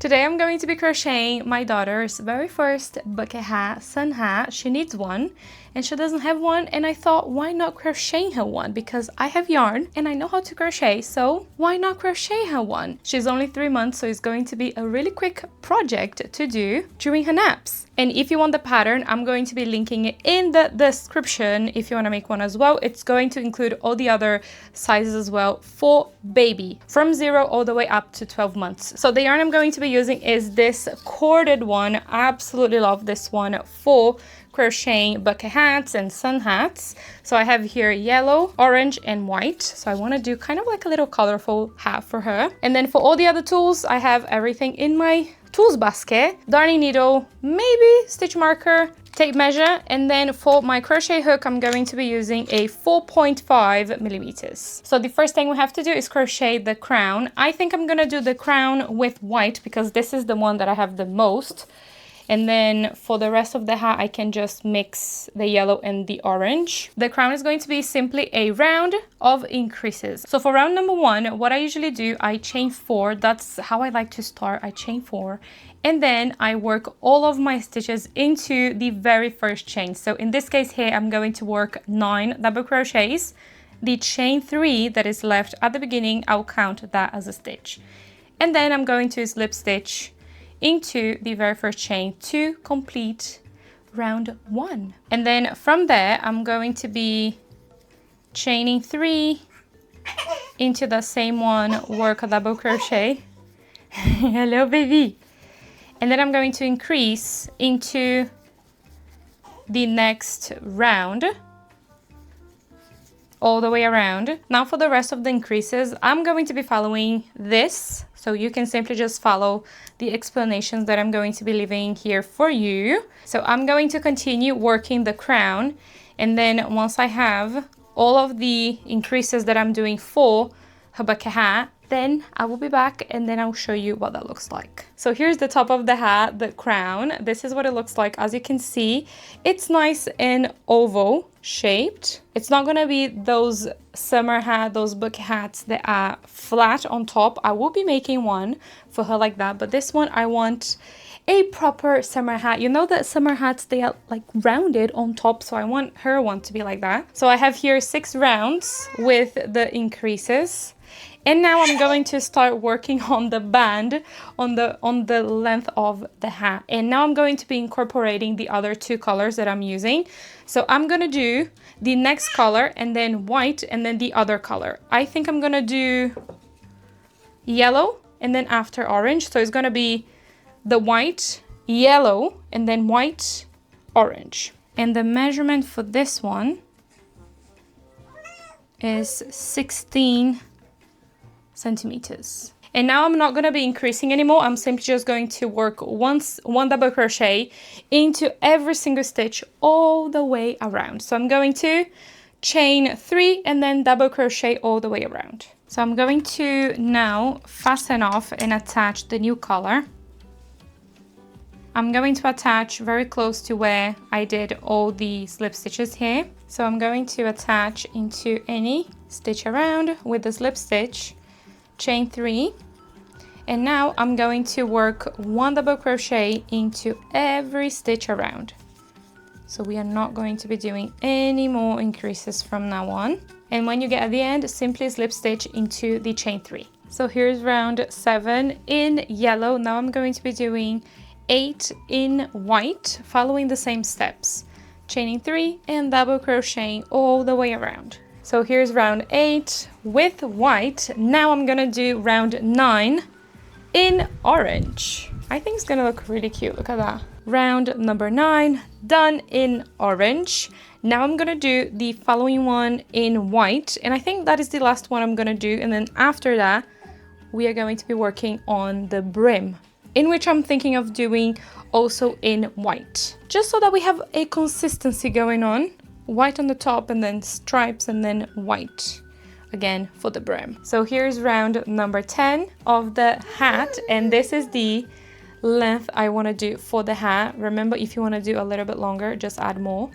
Today I'm going to be crocheting my daughter's very first bucket hat, sun hat. She needs one and she doesn't have one, and I thought, why not crochet her one? Because I have yarn and I know how to crochet, so why not crochet her one? She's only 3 months, so it's going to be a really quick project to do during her naps. And if you want the pattern, I'm going to be linking it in the description if you want to make one as well. It's going to include all the other sizes as well for baby, from 0 all the way up to 12 months. So the yarn I'm going to be using is this corded one. I absolutely love this one for crocheting bucket hats and sun hats. So I have here yellow, orange and white. So I want to do kind of like a little colorful hat for her. And then for all the other tools, I have everything in my tools basket: darning needle, maybe stitch marker, tape measure, and then for my crochet hook I'm going to be using a 4.5 millimeters. So the first thing we have to do is crochet the crown. I think I'm gonna do the crown with white because this is the one that I have the most. And then for the rest of the hat, I can just mix the yellow and the orange. The crown is going to be simply a round of increases. So for round number 1, what I usually do, I chain 4. That's how I like to start. I chain 4. And then I work all of my stitches into the very first chain. So in this case here, I'm going to work 9 double crochets. The chain 3 that is left at the beginning, I'll count that as a stitch. And then I'm going to slip stitch into the very first chain to complete round 1. And then from there I'm going to be chaining 3 into the same one, work a double crochet. Hello baby. And then I'm going to increase into the next round all the way around. Now for the rest of the increases, I'm going to be following this. So you can simply just follow the explanations that I'm going to be leaving here for you. So I'm going to continue working the crown. And then once I have all of the increases that I'm doing for her bucket hat, then I will be back and then I'll show you what that looks like. So here's the top of the hat, the crown. This is what it looks like. As you can see, it's nice and oval shaped. It's not gonna be those summer hat, those bucket hats that are flat on top. I will be making one for her like that, but this one I want a proper summer hat. You know that summer hats, they are like rounded on top, so I want her one to be like that. So I have here 6 rounds with the increases. And now I'm going to start working on the band, on the length of the hat. And now I'm going to be incorporating the other 2 colors that I'm using. So I'm gonna do the next color and then white and then the other color. I think I'm gonna do yellow and then after orange. So it's gonna be the white, yellow, and then white, orange. And the measurement for this one is 16 centimeters. And now I'm not going to be increasing anymore. I'm simply just going to work one double crochet into every single stitch all the way around. So I'm going to chain 3 and then double crochet all the way around. So I'm going to now fasten off and attach the new color. I'm going to attach very close to where I did all the slip stitches here. So I'm going to attach into any stitch around with the slip stitch, chain 3, and now I'm going to work 1 double crochet into every stitch around. So we are not going to be doing any more increases from now on. And when you get at the end, simply slip stitch into the chain 3. So here's round 7 in yellow. Now I'm going to be doing 8 in white, following the same steps, chaining 3 and double crocheting all the way around. So here's round 8 with white. Now I'm gonna do round 9 in orange. I think it's gonna look really cute. Look at that. Round number 9 done in orange. Now I'm gonna do the following one in white, and I think that is the last one I'm gonna do. And then after that, we are going to be working on the brim, in which I'm thinking of doing also in white, just so that we have a consistency going on. White on the top and then stripes and then white again for the brim. So here's round number 10 of the hat, and this is the length I want to do for the hat. Remember, if you want to do a little bit longer, just add more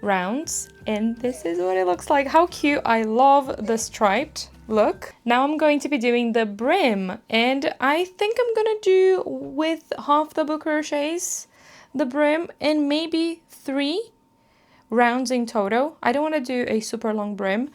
rounds. And this is what it looks like. How cute. I love the striped look. Now I'm going to be doing the brim, and I think I'm gonna do with half double crochets the brim and maybe 3 rounds in total. I don't want to do a super long brim.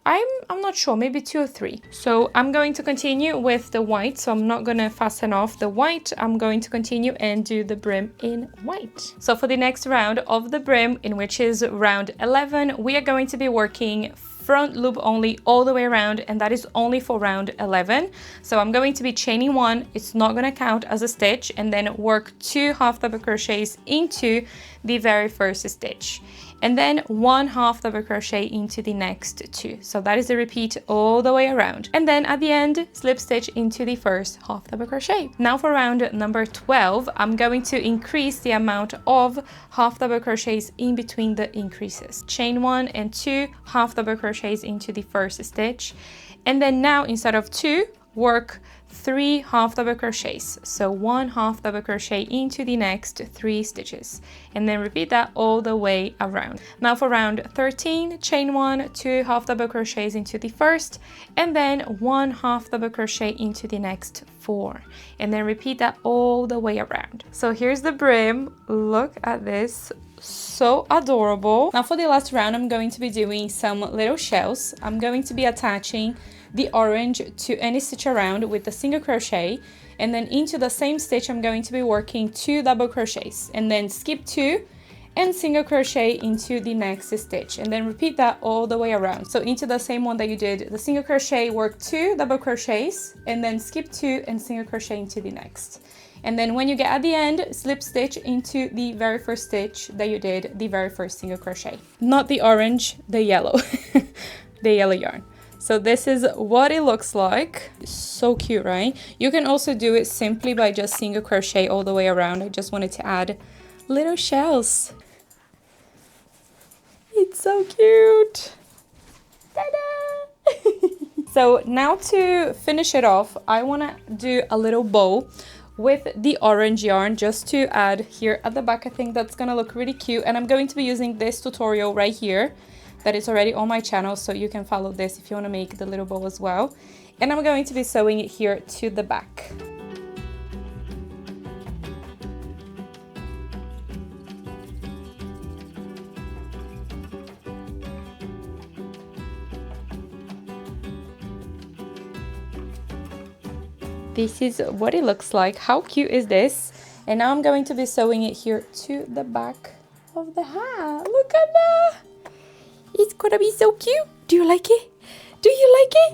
I'm not sure, maybe 2 or 3. So I'm going to continue with the white, so I'm not going to fasten off the white. I'm going to continue and do the brim in white. So for the next round of the brim, in which is round 11, we are going to be working front loop only all the way around, and that is only for round 11. So I'm going to be chaining 1, it's not going to count as a stitch, and then work 2 half double crochets into the very first stitch, and then 1 half double crochet into the next 2. So that is a repeat all the way around, and then at the end slip stitch into the first half double crochet. Now for round number 12, I'm going to increase the amount of half double crochets in between the increases. Chain 1 and 2 half double crochets into the first stitch, and then now instead of 2, work 3 half double crochets, so 1 half double crochet into the next 3 stitches, and then repeat that all the way around. Now for round 13, chain 1, 2 half double crochets into the first, and then 1 half double crochet into the next 4, and then repeat that all the way around. So here's the brim, look at this, so adorable. Now for the last round, I'm going to be doing some little shells. I'm going to be attaching the orange to any stitch around with a single crochet, and then into the same stitch I'm going to be working 2 double crochets, and then skip 2 and single crochet into the next stitch, and then repeat that all the way around. So into the same one that you did the single crochet, work 2 double crochets, and then skip 2 and single crochet into the next. And then when you get at the end, slip stitch into the very first stitch that you did the very first single crochet. Not the orange, the yellow, the yellow yarn. So this is what it looks like. So cute, right? You can also do it simply by just single crochet all the way around. I just wanted to add little shells. It's so cute. Ta-da! So now to finish it off, I want to do a little bow with the orange yarn just to add here at the back. I think that's gonna look really cute, and I'm going to be using this tutorial right here that is already on my channel, so you can follow this if you want to make the little bow as well. And I'm going to be sewing it here to the back. This is what it looks like. How cute is this? And now I'm going to be sewing it here to the back of the hat. Look at that! It's gonna be so cute. Do you like it? Do you like it?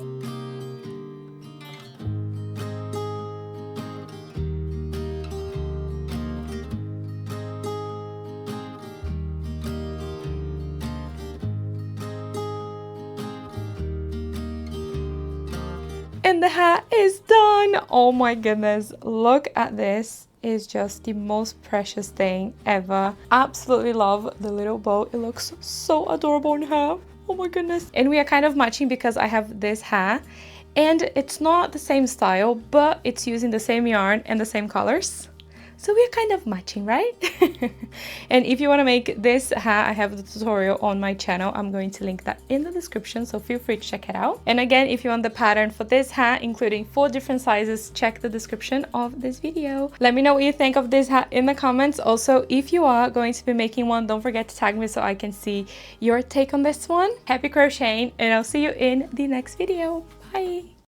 And the hat is done. Oh my goodness, look at this. Is just the most precious thing ever. Absolutely love the little bow. It looks so adorable on her. Oh my goodness. And we are kind of matching because I have this hat and it's not the same style, but it's using the same yarn and the same colors. So we're kind of matching, right? And if you want to make this hat, I have the tutorial on my channel. I'm going to link that in the description, so feel free to check it out. And again, if you want the pattern for this hat, including 4 different sizes, check the description of this video. Let me know what you think of this hat in the comments. Also, if you are going to be making one, don't forget to tag me so I can see your take on this one. Happy crocheting, and I'll see you in the next video.